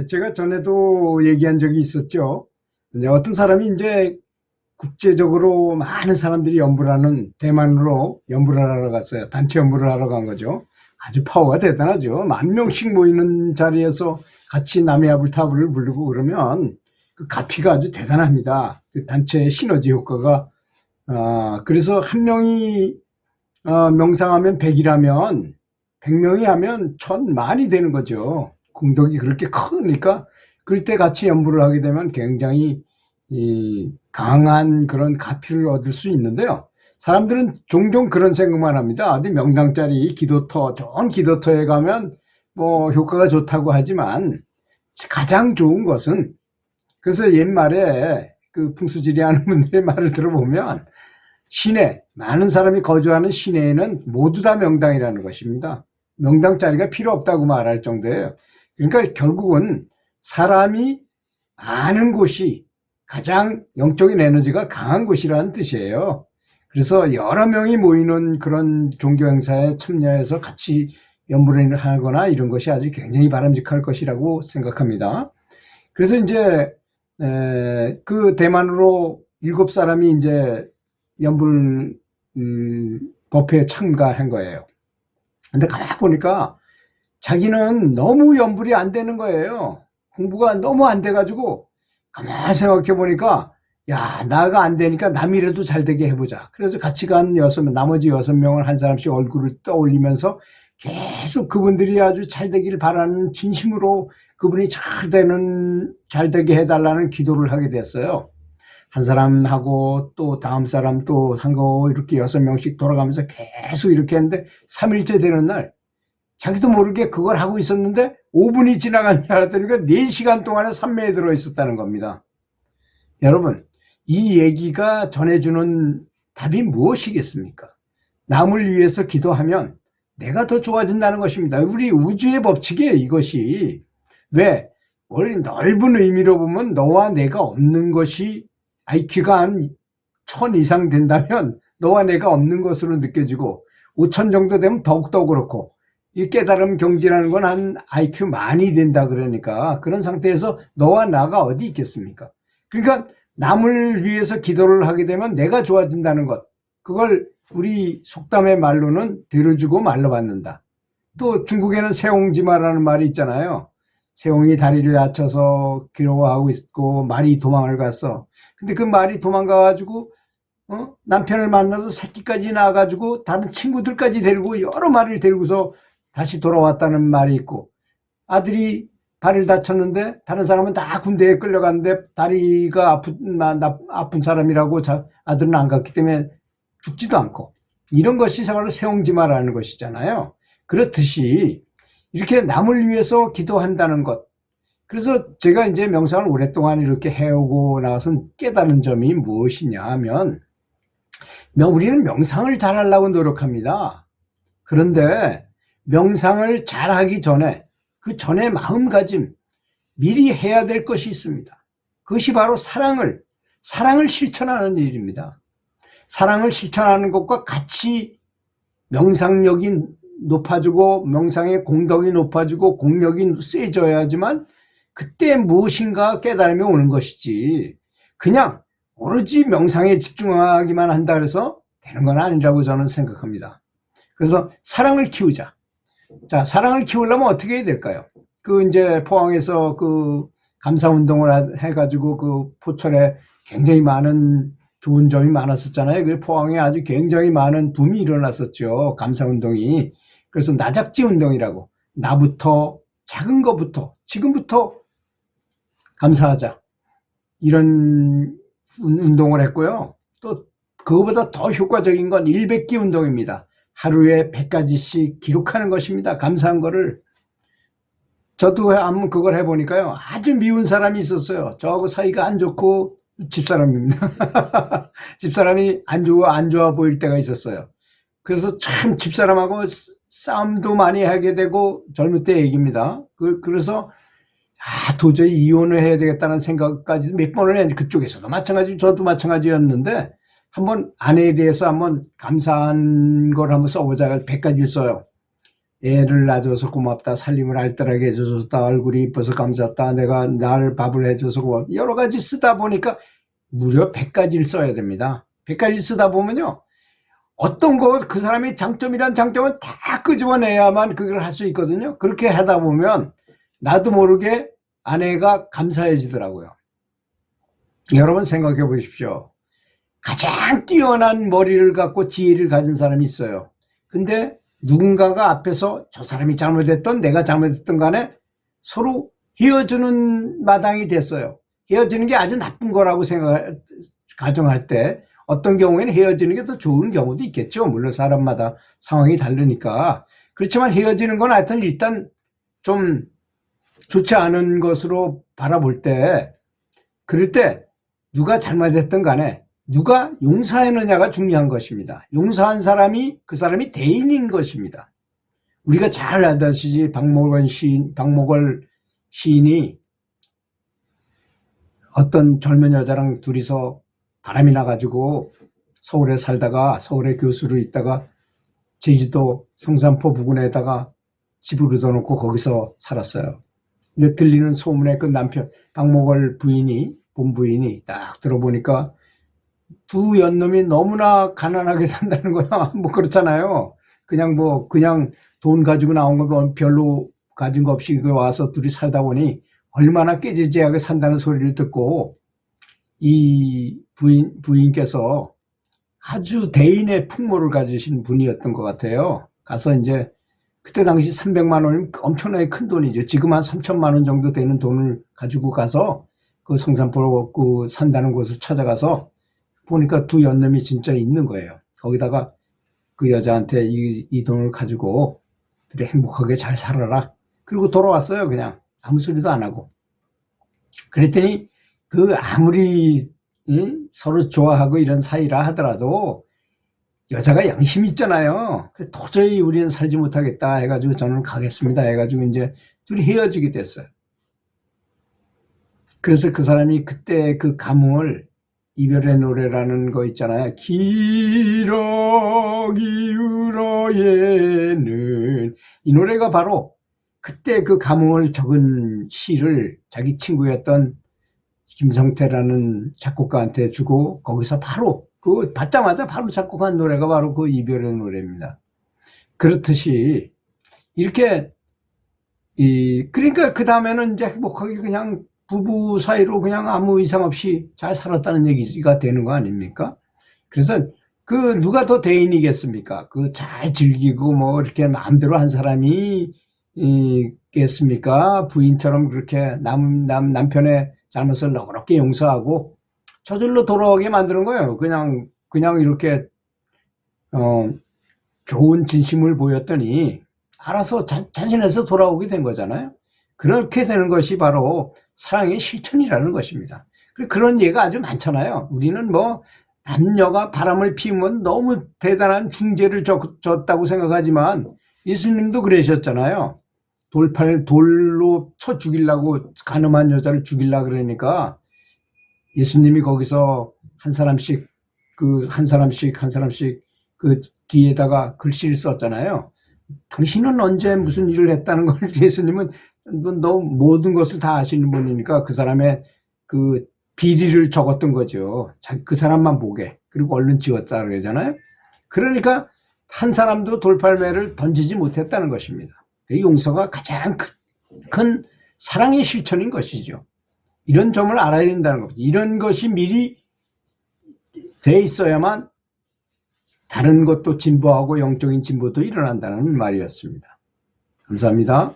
제가 전에도 얘기한 적이 있었죠. 이제 어떤 사람이 이제 국제적으로 많은 사람들이 연구를 하는 대만으로 연구를 하러 갔어요. 단체 연구를 하러 간 거죠. 아주 파워가 대단하죠. 10,000명씩 모이는 자리에서 같이 남의 아불타불을 부르고 그러면 그 가피가 아주 대단합니다. 그 단체의 시너지 효과가. 그래서 한 명이 명상하면 100이라면 100명이 하면 1000만이 되는 거죠. 공덕이 그렇게 크니까 그럴 때 같이 연구를 하게 되면 굉장히 강한 그런 가피를 얻을 수 있는데요. 사람들은 종종 그런 생각만 합니다. 어디 명당짜리 기도터, 좋은 기도터에 가면 뭐 효과가 좋다고 하지만 가장 좋은 것은, 그래서 옛말에 그 풍수지리 하는 분들의 말을 들어보면 시내, 많은 사람이 거주하는 시내에는 모두 다 명당이라는 것입니다. 명당짜리가 필요 없다고 말할 정도예요. 그러니까 결국은 사람이 아는 곳이 가장 영적인 에너지가 강한 곳이라는 뜻이에요. 그래서 여러 명이 모이는 그런 종교 행사에 참여해서 같이 연불을 하거나 이런 것이 아주 굉장히 바람직할 것이라고 생각합니다. 그래서 이제 그 대만으로 7사람이 이제 연불 법회에 참가한 거예요. 근데 가만히 보니까 자기는 너무 연불이 안 되는 거예요. 공부가 너무 안 돼가지고 가만히 생각해 보니까 야, 나가 안 되니까 남이라도 잘 되게 해보자. 그래서 같이 간 나머지 6명을 한 사람씩 얼굴을 떠올리면서 계속 그분들이 아주 잘 되기를 바라는 진심으로 그분이 잘 되게 해달라는 기도를 하게 됐어요. 한 사람하고 또 다음 사람 또 하고 이렇게 6명씩 돌아가면서 계속 이렇게 했는데 3일째 되는 날 자기도 모르게 그걸 하고 있었는데 5분이 지나간 줄 알았더니 4시간 동안에 산매에 들어 있었다는 겁니다. 여러분, 이 얘기가 전해주는 답이 무엇이겠습니까? 남을 위해서 기도하면 내가 더 좋아진다는 것입니다. 우리 우주의 법칙이에요, 이것이. 왜? 원래 넓은 의미로 보면 너와 내가 없는 것이 IQ가 한 1000 이상 된다면 너와 내가 없는 것으로 느껴지고 5000 정도 되면 더욱더 그렇고, 이 깨달음 경지라는 건 한 IQ 많이 된다 그러니까 그런 상태에서 너와 나가 어디 있겠습니까? 그러니까 남을 위해서 기도를 하게 되면 내가 좋아진다는 것, 그걸 우리 속담의 말로는 들어주고 말로 받는다. 또 중국에는 세옹지마라는 말이 있잖아요. 세옹이 다리를 다쳐서 괴로워하고 있고 말이 도망을 갔어. 근데 그 말이 도망가가지고 남편을 만나서 새끼까지 낳아가지고 다른 친구들까지 데리고 여러 마리를 데리고서 다시 돌아왔다는 말이 있고, 아들이 발을 다쳤는데 다른 사람은 다 군대에 끌려갔는데 다리가 아픈 사람이라고 아들은 안 갔기 때문에 죽지도 않고, 이런 것이 바로 세옹지마라는 것이잖아요. 그렇듯이 이렇게 남을 위해서 기도한다는 것. 그래서 제가 이제 명상을 오랫동안 이렇게 해오고 나서 깨달은 점이 무엇이냐 하면, 우리는 명상을 잘하려고 노력합니다. 그런데 명상을 잘하기 전에 그 전에 마음가짐, 미리 해야 될 것이 있습니다. 그것이 바로 사랑을 실천하는 일입니다. 사랑을 실천하는 것과 같이 명상력이 높아지고 명상의 공덕이 높아지고 공력이 세져야지만 그때 무엇인가 깨달음이 오는 것이지, 그냥 오로지 명상에 집중하기만 한다 해서 되는 건 아니라고 저는 생각합니다. 그래서 사랑을 키우자. 자, 사랑을 키우려면 어떻게 해야 될까요? 이제 포항에서 그 감사운동을 해가지고 그 포철에 굉장히 많은 좋은 점이 많았었잖아요. 그 포항에 아주 굉장히 많은 붐이 일어났었죠. 감사운동이. 그래서 나작지 운동이라고. 나부터, 작은 것부터, 지금부터 감사하자. 이런 운동을 했고요. 또 그거보다 더 효과적인 건 100기 운동입니다. 하루에 100가지씩 기록하는 것입니다. 감사한 거를. 저도 한번 그걸 해보니까요, 아주 미운 사람이 있었어요. 저하고 사이가 안 좋고, 집사람입니다. 집사람이 안 좋아 보일 때가 있었어요. 그래서 참 집사람하고 싸움도 많이 하게 되고, 젊을 때 얘기입니다. 그래서 도저히 이혼을 해야 되겠다는 생각까지 몇 번을 했는데, 그쪽에서도 마찬가지, 저도 마찬가지였는데, 한번 아내에 대해서 한번 감사한 걸 한번 써보자. 100가지를 써요. 애를 낳아줘서 고맙다, 살림을 알뜰하게 해줘서 얼굴이 이뻐서 감사했다, 내가 나를 밥을 해줘서 고맙다, 여러 가지 쓰다 보니까 무려 100가지를 써야 됩니다. 100가지 쓰다 보면요, 어떤 거 그 사람의 장점이란 장점은 다 끄집어내야만 그걸 할 수 있거든요. 그렇게 하다 보면 나도 모르게 아내가 감사해지더라고요. 여러분 생각해 보십시오. 가장 뛰어난 머리를 갖고 지혜를 가진 사람이 있어요. 근데 누군가가 앞에서 저 사람이 잘못했던 내가 잘못했던 간에 서로 헤어지는 마당이 됐어요. 헤어지는 게 아주 나쁜 거라고 가정할 때 어떤 경우에는 헤어지는 게 더 좋은 경우도 있겠죠. 물론 사람마다 상황이 다르니까. 그렇지만 헤어지는 건 하여튼 일단 좀 좋지 않은 것으로 바라볼 때, 그럴 때 누가 잘못했던 간에 누가 용서했느냐가 중요한 것입니다. 용서한 사람이 그 사람이 대인인 것입니다. 우리가 잘 알다시피 박목월 시인이 어떤 젊은 여자랑 둘이서 바람이 나가지고 서울에 살다가 서울에 교수로 있다가 제주도 성산포 부근에다가 집을 얻어놓고 거기서 살았어요. 근데 들리는 소문에 그 남편 박목월 본부인이 딱 들어보니까 두 연놈이 너무나 가난하게 산다는 거야. 뭐 그렇잖아요. 그냥 돈 가지고 나온 거 별로 가진 거 없이 와서 둘이 살다 보니 얼마나 깨지지하게 산다는 소리를 듣고 이 부인께서 아주 대인의 풍모를 가지신 분이었던 것 같아요. 가서 이제 그때 당시 300만 원이면 엄청나게 큰 돈이죠. 지금 한 3천만 원 정도 되는 돈을 가지고 가서 그 성산포로 그 산다는 곳을 찾아가서 보니까 두 연놈이 진짜 있는 거예요. 거기다가 그 여자한테 이 돈을 가지고 그래 행복하게 잘 살아라. 그리고 돌아왔어요. 그냥 아무 소리도 안 하고. 그랬더니 그 아무리 서로 좋아하고 이런 사이라 하더라도 여자가 양심이 있잖아요. 도저히 우리는 살지 못하겠다 해가지고 저는 가겠습니다 해가지고 이제 둘이 헤어지게 됐어요. 그래서 그 사람이 그때 그 감흥을 이별의 노래라는 거 있잖아요. 기러기 울어에는, 이 노래가 바로 그때 그 감흥을 적은 시를 자기 친구였던 김성태라는 작곡가한테 주고 거기서 바로 그 받자마자 바로 작곡한 노래가 바로 그 이별의 노래입니다. 그렇듯이 이렇게 그러니까 그 다음에는 이제 행복하게 그냥 부부 사이로 그냥 아무 이상 없이 잘 살았다는 얘기가 되는 거 아닙니까? 그래서 그 누가 더 대인이겠습니까? 그 잘 즐기고 뭐 이렇게 마음대로 한 사람이 겠습니까? 부인처럼 그렇게 남편의 잘못을 너그럽게 용서하고 저절로 돌아오게 만드는 거예요. 그냥 이렇게 좋은 진심을 보였더니 알아서 자신에서 돌아오게 된 거잖아요. 그렇게 되는 것이 바로 사랑의 실천이라는 것입니다. 그런 예가 아주 많잖아요. 우리는 뭐 남녀가 바람을 피우면 너무 대단한 중죄를 졌다고 생각하지만 예수님도 그러셨잖아요. 돌로 쳐 죽이려고 가늠한 여자를 죽이려고 그러니까 예수님이 거기서 한 사람씩 그 뒤에다가 글씨를 썼잖아요. 당신은 언제 무슨 일을 했다는 걸 예수님은 너 모든 것을 다 아시는 분이니까 그 사람의 그 비리를 적었던 거죠. 그 사람만 보게. 그리고 얼른 지웠다 그러잖아요. 그러니까 한 사람도 돌팔매를 던지지 못했다는 것입니다. 용서가 가장 큰 사랑의 실천인 것이죠. 이런 점을 알아야 된다는 겁니다. 이런 것이 미리 돼 있어야만 다른 것도 진보하고 영적인 진보도 일어난다는 말이었습니다. 감사합니다.